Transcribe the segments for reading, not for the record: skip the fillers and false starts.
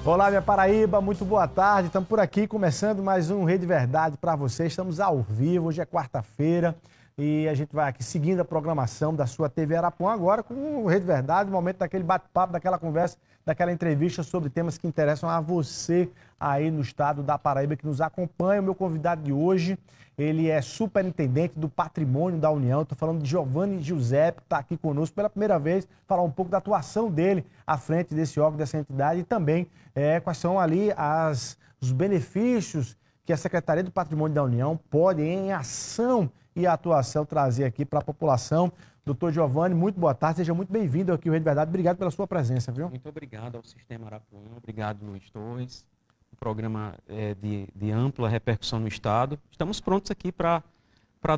Olá, minha Paraíba, muito boa tarde. Estamos por aqui começando mais um Rede Verdade para você. Estamos ao vivo, hoje é quarta-feira e a gente vai aqui seguindo a programação da sua TV Arapuã agora com o Rede Verdade, o momento daquele bate-papo, daquela conversa, daquela entrevista sobre temas que interessam a você aí no estado da Paraíba que nos acompanha. O meu convidado de hoje, ele é superintendente do Patrimônio da União. Estou falando de Giovanni Giuseppe, que está aqui conosco pela primeira vez, falar um pouco da atuação dele à frente desse órgão, dessa entidade e também quais são ali os benefícios que a Secretaria do Patrimônio da União pode, em ação e atuação, trazer aqui para a população. Doutor Giovanni, muito boa tarde, seja muito bem-vindo aqui ao Rede Verdade. Obrigado pela sua presença, viu? Muito obrigado ao Sistema Arapuã, obrigado, Luiz Torres. O programa é de ampla repercussão no Estado. Estamos prontos aqui para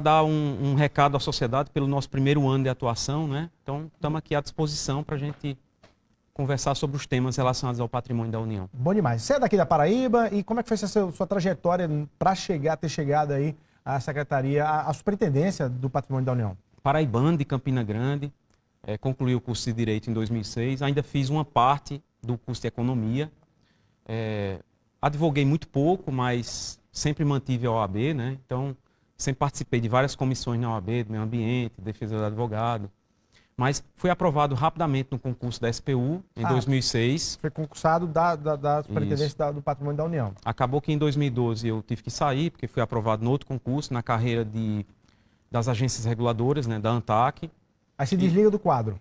dar um recado à sociedade pelo nosso primeiro ano de atuação, né? Então, estamos aqui à disposição para a gente conversar sobre os temas relacionados ao patrimônio da União. Bom demais. Você é daqui da Paraíba e como é que foi essa sua trajetória para ter chegado aí à Secretaria, à Superintendência do Patrimônio da União? Paraibano de Campina Grande, concluí o curso de Direito em 2006, ainda fiz uma parte do curso de Economia. Advoguei muito pouco, mas sempre mantive a OAB, né? Então, sempre participei de várias comissões na OAB, do meio ambiente, defesa do advogado. Mas fui aprovado rapidamente no concurso da SPU em 2006. Foi concursado da Superintendência do Patrimônio da União. Acabou que em 2012 eu tive que sair, porque fui aprovado no outro concurso, na carreira das agências reguladoras, né, da ANTAC. Aí se desliga do quadro.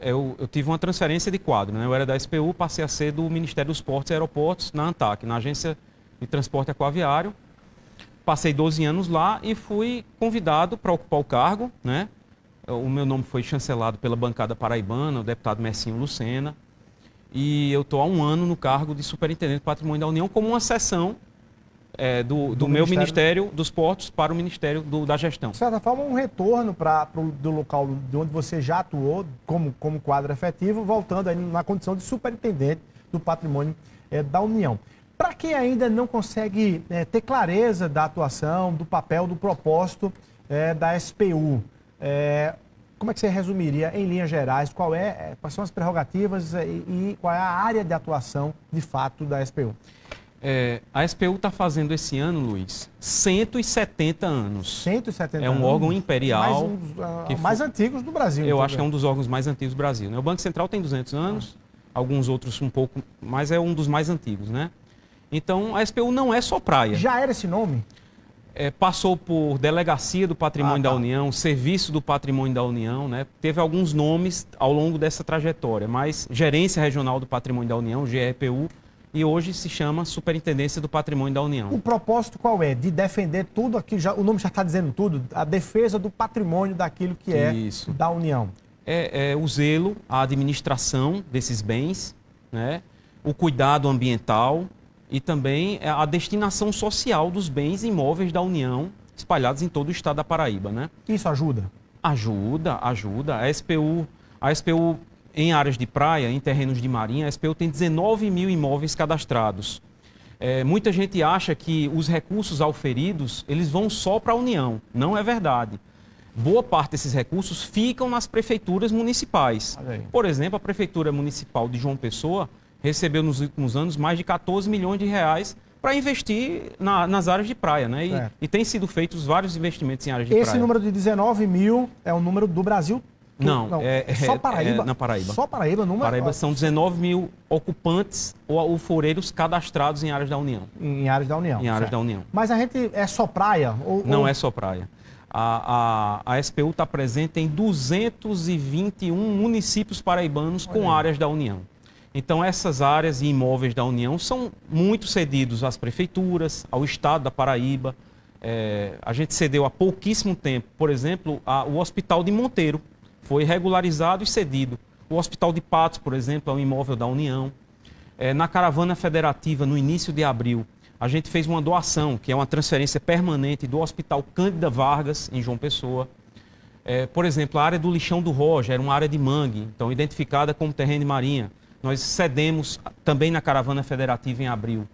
Eu tive uma transferência de quadro, né? Eu era da SPU, passei a ser do Ministério dos Portos e Aeroportos, na ANTAC, na Agência de Transporte Aquaviário. Passei 12 anos lá e fui convidado para ocupar o cargo, né? O meu nome foi chancelado pela bancada paraibana, o deputado Messinho Lucena. E eu estou há um ano no cargo de Superintendente do Patrimônio da União, como uma seção do meu Ministério dos Portos para o Ministério da Gestão. De certa forma, um retorno do local de onde você já atuou como quadro efetivo, voltando aí na condição de Superintendente do Patrimônio da União. Para quem ainda não consegue ter clareza da atuação, do papel, do propósito da SPU, como é que você resumiria, em linhas gerais, quais são as prerrogativas e qual é a área de atuação, de fato, da SPU? A SPU está fazendo esse ano, Luiz, 170 anos. 170 anos? É um órgão imperial. Mais antigos do Brasil. Eu acho que é um dos órgãos mais antigos do Brasil, né? O Banco Central tem 200 anos, alguns outros um pouco, mas é um dos mais antigos, né? Então, a SPU não é só praia. Já era esse nome? Passou por Delegacia do Patrimônio da União, Serviço do Patrimônio da União, né? Teve alguns nomes ao longo dessa trajetória, mas Gerência Regional do Patrimônio da União, GRPU, e hoje se chama Superintendência do Patrimônio da União. O propósito qual é? De defender tudo aqui, o nome já está dizendo tudo, a defesa do patrimônio daquilo que Isso. Da União. O zelo, a administração desses bens, né? O cuidado ambiental e também a destinação social dos bens imóveis da União espalhados em todo o estado da Paraíba, né? Isso ajuda? Ajuda. A SPU em áreas de praia, em terrenos de marinha, a SPU tem 19 mil imóveis cadastrados. Muita gente acha que os recursos auferidos, eles vão só para a União. Não é verdade. Boa parte desses recursos ficam nas prefeituras municipais. Por exemplo, a Prefeitura Municipal de João Pessoa recebeu nos últimos anos mais de 14 milhões de reais para investir nas áreas de praia, né? E tem sido feitos vários investimentos em áreas de praia. Esse número de 19 mil é o número do Brasil? Não, só Paraíba? Na Paraíba. Só Paraíba? Paraíba são 19 mil ocupantes ou alforeiros cadastrados em áreas da União. Em áreas da União. Em áreas da União. Mas a gente é só praia? Não é só praia. A SPU está presente em 221 municípios paraibanos com áreas da União. Então, essas áreas e imóveis da União são muito cedidos às prefeituras, ao Estado da Paraíba. A gente cedeu há pouquíssimo tempo, por exemplo, o Hospital de Monteiro foi regularizado e cedido. O Hospital de Patos, por exemplo, é um imóvel da União. Na Caravana Federativa, no início de abril, a gente fez uma doação, que é uma transferência permanente do Hospital Cândida Vargas, em João Pessoa. Por exemplo, a área do Lixão do Roja era uma área de mangue, então identificada como terreno de marinha. Nós cedemos também na Caravana Federativa em abril.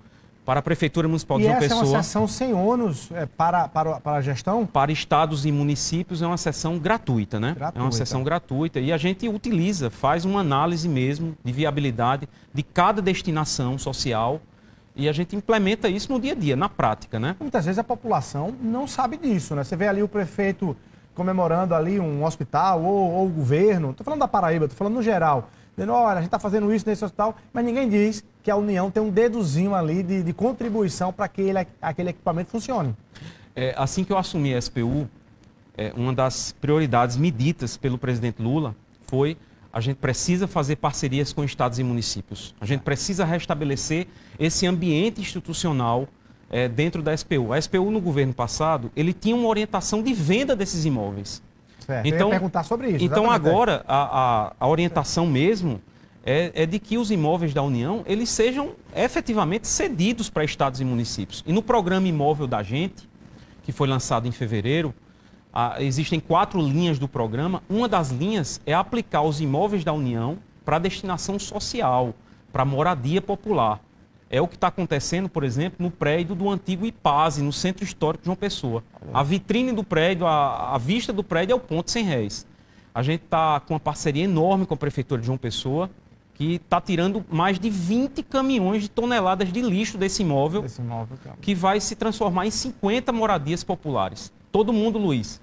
para a Prefeitura Municipal de E João essa Pessoa. é uma sessão sem ônus para a gestão? Para estados e municípios é uma sessão gratuita, né? Gratuita. É uma sessão gratuita e a gente utiliza, faz uma análise mesmo de viabilidade de cada destinação social e a gente implementa isso no dia a dia, na prática, né? Muitas vezes a população não sabe disso, né? Você vê ali o prefeito comemorando ali um hospital ou o governo, estou falando da Paraíba, estou falando no geral, dizendo, olha, a gente está fazendo isso nesse hospital, mas ninguém diz que a União tem um dedozinho ali de contribuição para que aquele equipamento funcione. Assim que eu assumi a SPU, uma das prioridades medidas pelo presidente Lula foi a gente precisa fazer parcerias com estados e municípios. A gente precisa restabelecer esse ambiente institucional dentro da SPU. A SPU no governo passado, ele tinha uma orientação de venda desses imóveis. Certo. Eu ia perguntar sobre isso. Então exatamente. agora a orientação mesmo é de que os imóveis da União eles sejam efetivamente cedidos para estados e municípios. E no programa imóvel da gente, que foi lançado em fevereiro, existem 4 linhas do programa. Uma das linhas é aplicar os imóveis da União para destinação social, para moradia popular. É o que está acontecendo, por exemplo, no prédio do antigo IPASE, no Centro Histórico de João Pessoa. A vitrine do prédio, a vista do prédio é o ponto sem réis. A gente está com uma parceria enorme com a Prefeitura de João Pessoa, que está tirando mais de 20 caminhões de toneladas de lixo desse imóvel, que vai se transformar em 50 moradias populares. Todo mundo, Luiz,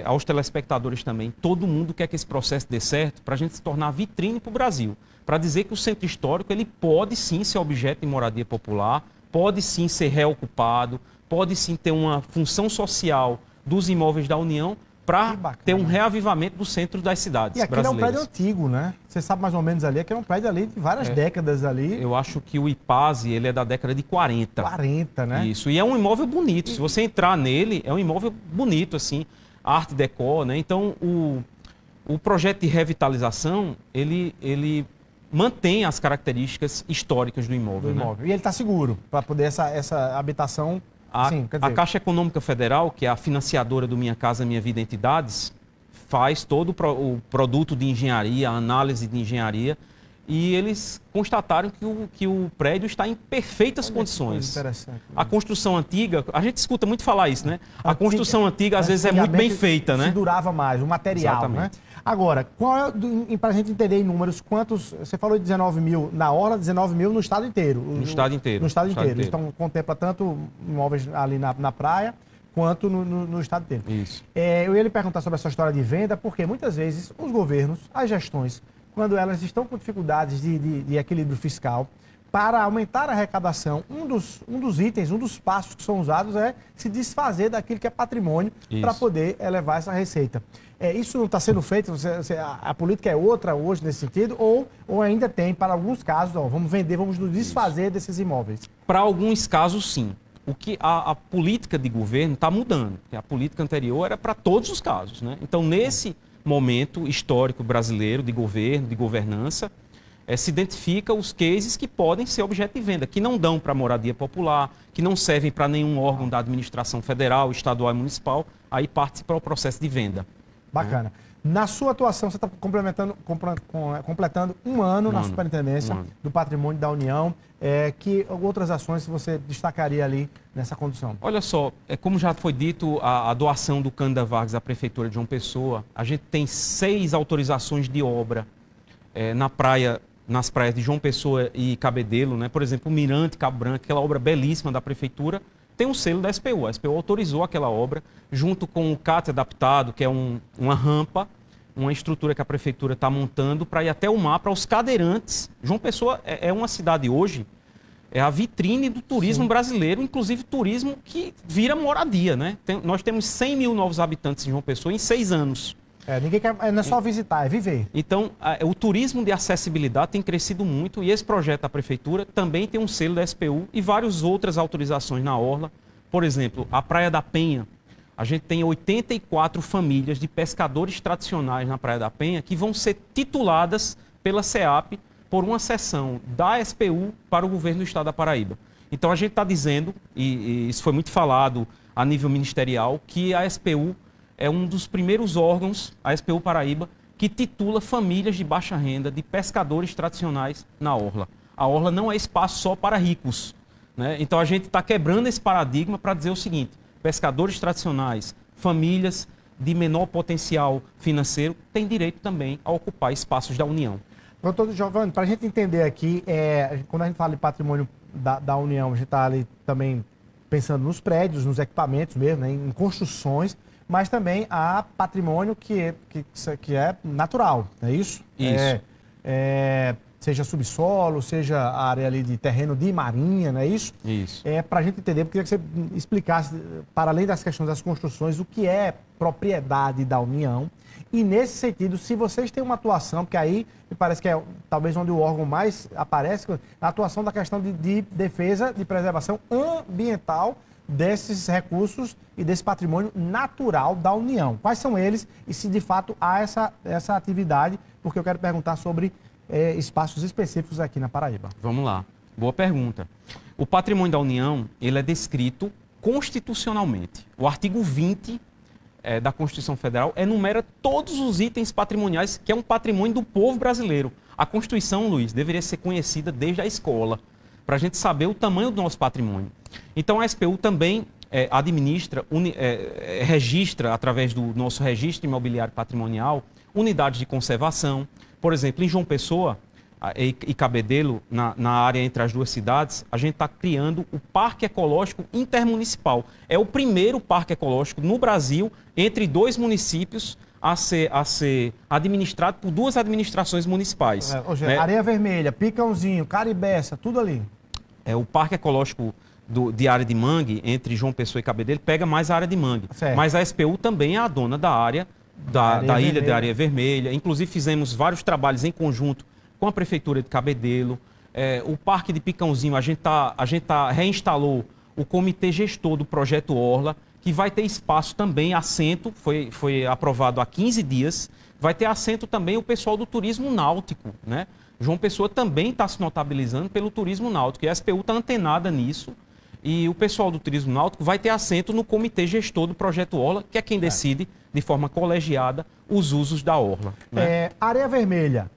aos telespectadores também, todo mundo quer que esse processo dê certo para a gente se tornar vitrine para o Brasil. Para dizer que o centro histórico ele pode sim ser objeto de moradia popular, pode sim ser reocupado, pode sim ter uma função social dos imóveis da União para ter um reavivamento do centro das cidades brasileiras. E aqui é um prédio antigo, né? Você sabe mais ou menos ali, aqui é um prédio ali de várias décadas ali. Eu acho que o IPASE, ele é da década de 40. 40, né? Isso, e é um imóvel bonito. Se você entrar nele, é um imóvel bonito, assim, arte déco, né? Então, o projeto de revitalização, ele mantém as características históricas do imóvel. Né? E ele está seguro para poder essa habitação. A Caixa Econômica Federal, que é a financiadora do Minha Casa Minha Vida Entidades, faz todo o produto de engenharia, a análise de engenharia, e eles constataram que o prédio está em perfeitas condições. Interessante. A construção antiga, a gente escuta muito falar isso, né? A construção antiga às vezes é muito bem feita, né? Se durava mais, o material, exatamente, né? Agora, para a gente entender em números, quantos, você falou de 19 mil na orla, 19 mil no estado inteiro. No estado inteiro. No estado inteiro. Eles contempla tanto imóveis ali na praia, quanto no estado inteiro. Isso. Eu ia lhe perguntar sobre essa história de venda, porque muitas vezes os governos, as gestões, quando elas estão com dificuldades de equilíbrio fiscal, para aumentar a arrecadação, um dos itens, um dos passos que são usados é se desfazer daquilo que é patrimônio para poder elevar essa receita. Isso não está sendo feito? A política é outra hoje nesse sentido? Ou ainda tem, para alguns casos, vamos vender, vamos nos desfazer desses imóveis? Para alguns casos, sim. O que a política de governo está mudando. A política anterior era para todos os casos, né? Então, nesse momento histórico brasileiro de governo, de governança, se identifica os cases que podem ser objeto de venda, que não dão para moradia popular, que não servem para nenhum órgão da administração federal, estadual e municipal, aí parte para o processo de venda. Bacana. Na sua atuação, você está completando um ano na superintendência do patrimônio da União. Que outras ações você destacaria ali nessa condição? Olha só, como já foi dito, a doação do Cândido Vargas à Prefeitura de João Pessoa, a gente tem 6 autorizações de obra nas praias de João Pessoa e Cabedelo, né? Por exemplo, o Mirante, Cabo Branco, aquela obra belíssima da Prefeitura, tem um selo da SPU. A SPU autorizou aquela obra, junto com o CAT adaptado, que é uma rampa, uma estrutura que a Prefeitura está montando para ir até o mar, para os cadeirantes. João Pessoa é uma cidade hoje, é a vitrine do turismo brasileiro, inclusive turismo que vira moradia, né? Nós temos 100 mil novos habitantes em João Pessoa em 6 anos. Ninguém quer, não é só visitar, é viver. Então, o turismo de acessibilidade tem crescido muito e esse projeto da Prefeitura também tem um selo da SPU e várias outras autorizações na orla. Por exemplo, a Praia da Penha, a gente tem 84 famílias de pescadores tradicionais na Praia da Penha que vão ser tituladas pela SEAP por uma cessão da SPU para o governo do estado da Paraíba. Então, a gente está dizendo, e isso foi muito falado a nível ministerial, que a SPU é um dos primeiros órgãos, a SPU Paraíba, que titula famílias de baixa renda, de pescadores tradicionais na orla. A orla não é espaço só para ricos. né? Então a gente está quebrando esse paradigma para dizer o seguinte: pescadores tradicionais, famílias de menor potencial financeiro têm direito também a ocupar espaços da União. Doutor Giovanni, para a gente entender aqui, quando a gente fala de patrimônio da União, a gente está ali também pensando nos prédios, nos equipamentos mesmo, né, em construções, mas também há patrimônio que é natural, não é isso? Isso. Seja subsolo, seja a área ali de terreno de marinha, não é isso? Isso. Para a gente entender, eu queria que você explicasse, para além das questões das construções, o que é propriedade da União. E nesse sentido, se vocês têm uma atuação, porque aí me parece que é talvez onde o órgão mais aparece, a atuação da questão de defesa, de preservação ambiental desses recursos e desse patrimônio natural da União. Quais são eles e se de fato há essa atividade, porque eu quero perguntar sobre espaços específicos aqui na Paraíba. Vamos lá. Boa pergunta. O patrimônio da União, ele é descrito constitucionalmente. O artigo 20 da Constituição Federal enumera todos os itens patrimoniais que é um patrimônio do povo brasileiro. A Constituição, Luiz, deveria ser conhecida desde a escola, para a gente saber o tamanho do nosso patrimônio. Então a SPU também administra, registra, através do nosso registro imobiliário patrimonial, unidades de conservação. Por exemplo, em João Pessoa e Cabedelo, na área entre as duas cidades, a gente está criando o Parque Ecológico Intermunicipal. É o primeiro parque ecológico no Brasil, entre dois municípios, a ser administrado por duas administrações municipais. Areia Vermelha, Picãozinho, Caribeça, tudo ali. O Parque Ecológico de área de mangue, entre João Pessoa e Cabedelo, pega mais a área de mangue. Certo. Mas a SPU também é a dona da área da ilha de Areia Vermelha. Inclusive fizemos vários trabalhos em conjunto com a Prefeitura de Cabedelo. O Parque de Picãozinho, a gente reinstalou o comitê gestor do Projeto Orla, que vai ter espaço também, assento, foi aprovado há 15 dias, vai ter assento também o pessoal do turismo náutico, né? João Pessoa também está se notabilizando pelo turismo náutico, e a SPU está antenada nisso, e o pessoal do turismo náutico vai ter assento no comitê gestor do Projeto Orla, que é quem decide, de forma colegiada, os usos da Orla. Né? Areia Vermelha.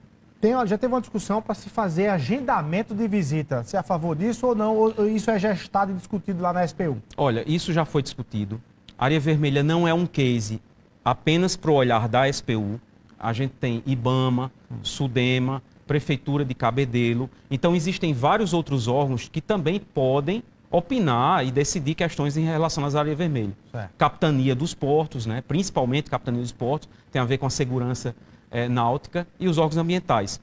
Já teve uma discussão para se fazer agendamento de visita. Você é a favor disso ou não? Ou isso é gestado e discutido lá na SPU? Olha, isso já foi discutido. Areia Vermelha não é um case apenas para o olhar da SPU. A gente tem IBAMA, SUDEMA, Prefeitura de Cabedelo. Então, existem vários outros órgãos que também podem opinar e decidir questões em relação às áreas vermelhas. Capitania dos Portos, né? Principalmente Capitania dos Portos, tem a ver com a segurança náutica e os órgãos ambientais.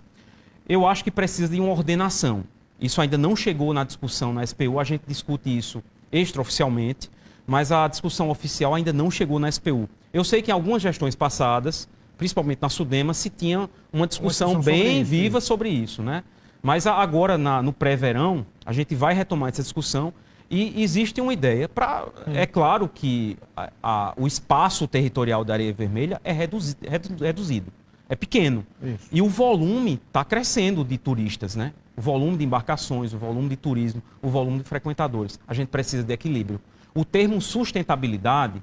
Eu acho que precisa de uma ordenação. Isso ainda não chegou na discussão na SPU, a gente discute isso extraoficialmente, mas a discussão oficial ainda não chegou na SPU. Eu sei que em algumas gestões passadas, principalmente na SUDEMA, se tinha uma discussão bem viva sobre isso, né? Mas agora, no pré-verão, a gente vai retomar essa discussão e existe uma ideia para... É claro que o espaço territorial da Areia Vermelha é reduzido. É pequeno. Isso. E o volume está crescendo de turistas, né? O volume de embarcações, o volume de turismo, o volume de frequentadores. A gente precisa de equilíbrio. O termo sustentabilidade,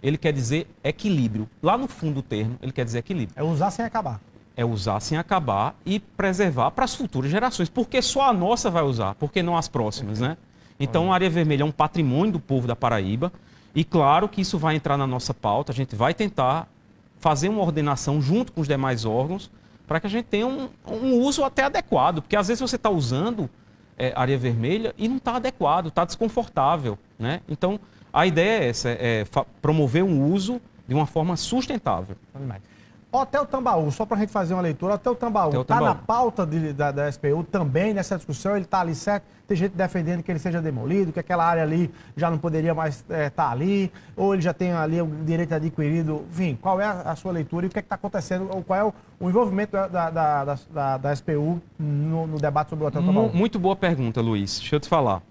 ele quer dizer equilíbrio. Lá no fundo do termo, ele quer dizer equilíbrio. É usar sem acabar. É usar sem acabar e preservar para as futuras gerações. Porque só a nossa vai usar, porque não as próximas, né? Então, a Areia Vermelha é um patrimônio do povo da Paraíba. E claro que isso vai entrar na nossa pauta. A gente vai tentar fazer uma ordenação junto com os demais órgãos para que a gente tenha um uso até adequado. Porque às vezes você está usando Areia Vermelha e não está adequado, está desconfortável, né? Então, a ideia é essa, promover um uso de uma forma sustentável. Hotel Tambaú, só para a gente fazer uma leitura, Hotel Tambaú está na pauta da SPU também, nessa discussão, ele está ali certo, tem gente defendendo que ele seja demolido, que aquela área ali já não poderia mais estar ali, ou ele já tem ali o direito adquirido, enfim, qual é a sua leitura e o que está acontecendo, ou qual é o envolvimento da SPU no debate sobre o Hotel Tambaú? Muito boa pergunta, Luiz, deixa eu te falar.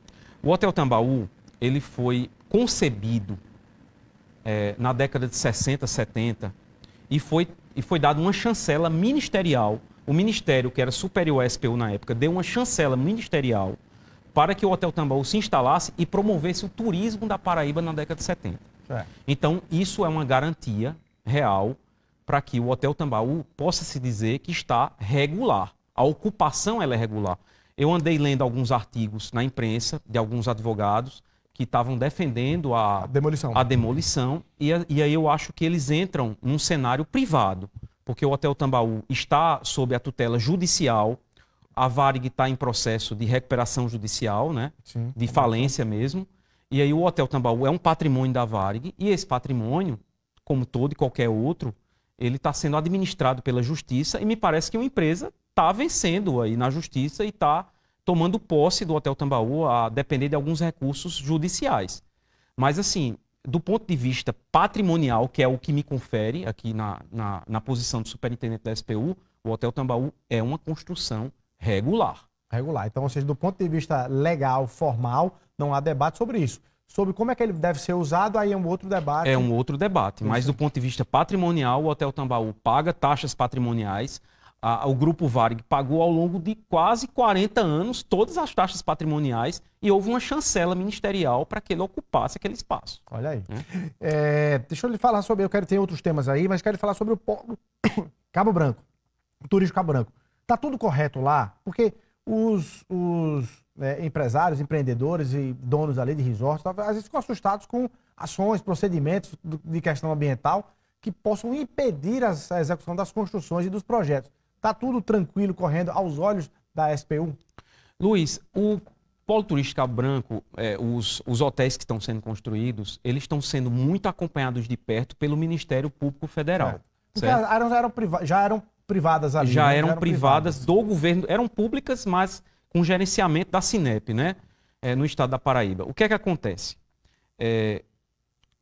O Hotel Tambaú, ele foi concebido na década de 60, 70, e foi dada uma chancela ministerial. O ministério, que era superior à SPU na época, deu uma chancela ministerial para que o Hotel Tambaú se instalasse e promovesse o turismo da Paraíba na década de 70. Então, isso é uma garantia real para que o Hotel Tambaú possa se dizer que está regular. A ocupação ela é regular. Eu andei lendo alguns artigos na imprensa de alguns advogados que estavam defendendo a demolição e aí eu acho que eles entram num cenário privado, porque o Hotel Tambaú está sob a tutela judicial, a Varig está em processo de recuperação judicial, né? Sim, de falência mesmo, e aí o Hotel Tambaú é um patrimônio da Varig e esse patrimônio, como todo e qualquer outro, ele está sendo administrado pela justiça e me parece que uma empresa está vencendo aí na justiça e está tomando posse do Hotel Tambaú a depender de alguns recursos judiciais. Mas, assim, do ponto de vista patrimonial, que é o que me confere aqui na posição do superintendente da SPU, o Hotel Tambaú é uma construção regular. Regular. Então, ou seja, do ponto de vista legal, formal, não há debate sobre isso. Sobre como é que ele deve ser usado, aí é um outro debate. É um outro debate. Mas do ponto de vista patrimonial, o Hotel Tambaú paga taxas patrimoniais. O Grupo Varig pagou ao longo de quase 40 anos todas as taxas patrimoniais e houve uma chancela ministerial para que ele ocupasse aquele espaço. Olha aí. Deixa eu lhe falar sobre... Eu quero ter outros temas aí, mas quero falar sobre o Cabo Branco. O turismo Cabo Branco. Está tudo correto lá? Porque os empresários, empreendedores e donos ali de resorts, às vezes ficam assustados com ações, procedimentos de questão ambiental que possam impedir a execução das construções e dos projetos. Está tudo tranquilo, correndo aos olhos da SPU? Luiz, o Polo Turístico Cabo Branco, os hotéis que estão sendo construídos, eles estão sendo muito acompanhados de perto pelo Ministério Público Federal. Certo? Já eram privadas ali. Já eram privadas do governo, eram públicas, mas com gerenciamento da Sinep, né? No estado da Paraíba. O que é que acontece?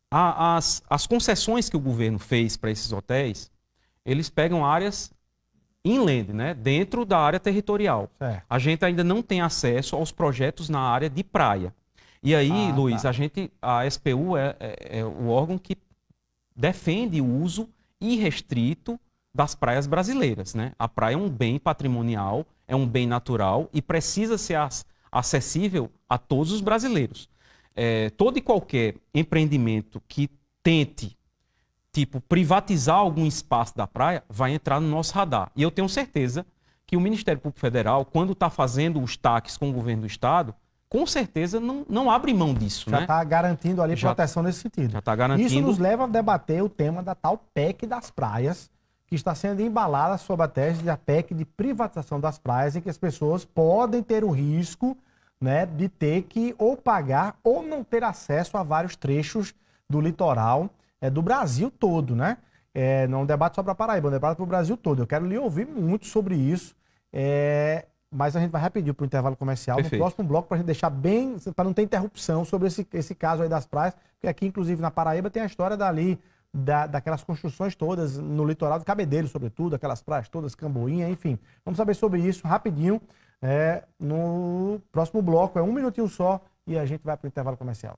As concessões que o governo fez para esses hotéis, eles pegam áreas inland, né? Dentro da área territorial. Certo. A gente ainda não tem acesso aos projetos na área de praia. E aí, Luiz, a SPU é o órgão que defende o uso irrestrito das praias brasileiras, né? A praia é um bem patrimonial, é um bem natural e precisa ser acessível a todos os brasileiros. Todo e qualquer empreendimento que tente privatizar algum espaço da praia vai entrar no nosso radar. E eu tenho certeza que o Ministério Público Federal, quando está fazendo os TACs com o governo do estado, com certeza não abre mão disso. Já está garantindo ali proteção nesse sentido. Já está garantindo. Isso nos leva a debater o tema da tal PEC das praias, que está sendo embalada sob a tese da PEC de privatização das praias, em que as pessoas podem ter o risco, né, de ter que ou pagar ou não ter acesso a vários trechos do litoral do Brasil todo, né? Não é um debate só para a Paraíba, é um debate para o Brasil todo. Eu quero lhe ouvir muito sobre isso, mas a gente vai rapidinho para o intervalo comercial. Perfeito. No próximo bloco, para a gente deixar bem, para não ter interrupção sobre esse caso aí das praias, porque aqui, inclusive, na Paraíba, tem a história daquelas construções todas no litoral do Cabedelo, sobretudo, aquelas praias todas, Camboinha, enfim. Vamos saber sobre isso rapidinho no próximo bloco. É um minutinho só e a gente vai para o intervalo comercial.